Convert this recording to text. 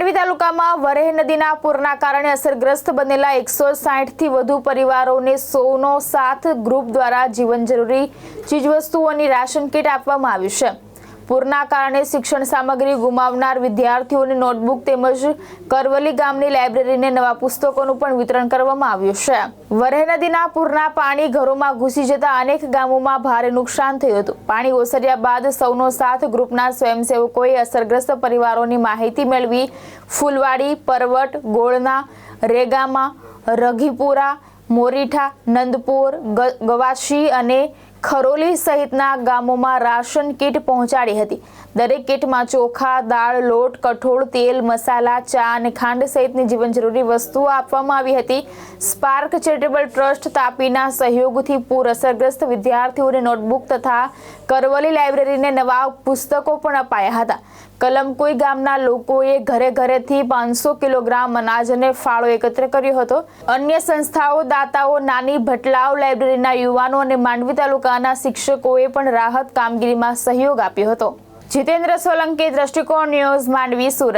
માંડવી તાલુકામાં વરેહ નદીના પૂરના કારણે અસરગ્રસ્ત બનેલા 160થી વધુ પરિવારોને 100 ગ્રુપ દ્વારા જીવન જરૂરી ચીજવસ્તુઓની રાશન કીટ આપવામાં આવી છે। પૂરના કારણે શિક્ષણ સામગ્રી ગુમાવનાર વિદ્યાર્થીઓને નોટબુક તેમજ કરવલી ગામની લાઇબ્રેરીને નવા પુસ્તકોનું પણ વિતરણ કરવામાં આવ્યું છે। વરેહ નદીના પૂરના પાણી ઘરોમાં ઘૂસી જતા અનેક ગામોમાં ભારે નુકસાન થયું હતું। પાણી ઓસર્યા બાદ સૌનો સાથ ગ્રુપના સ્વયંસેવકોએ અસરગ્રસ્ત પરિવારોની માહિતી મેળવી ફૂલવાડી, પરવટ, ગોળના, રેગામા, રઘીપુરા, મોરીઠા, નંદપુર, ગવાશી અને ખરોલી સહિતના ગામોમાં રાશન કીટ પહોંચાડી હતી। દરેક કીટમાં ચોખા, દાળ, લોટ, કઠોળ, તેલ, મસાલા, ચા અને ખાંડ સહિતની જીવન જરૂરી વસ્તુઓ આપવામાં આવી હતી। સ્પાર્ક ચેરિટેબલ ટ્રસ્ટ તાપીના સહયોગથી પૂર અસરગ્રસ્ત વિદ્યાર્થીઓને નોટબુક તથા કરવલી લાઇબ્રેરીને નવા પુસ્તકો પણ અપાયા હતા। કલમકુઈ ગામના લોકોએ ઘરે ઘરેથી 500 કિલોગ્રામ અનાજ અને ફાળો એકત્ર કર્યો હતો। અન્ય સંસ્થાઓ, દાતાઓ, નાની ભટલાવ લાઇબ્રેરીના યુવાનો અને માંડવી તાલુકાના શિક્ષકોએ પણ રાહત કામગીરીમાં સહયોગ આપ્યો હતો। જીતેન્દ્ર સોલંકી, દ્રષ્ટિકોણ ન્યૂઝ, માંડવી, સુરત।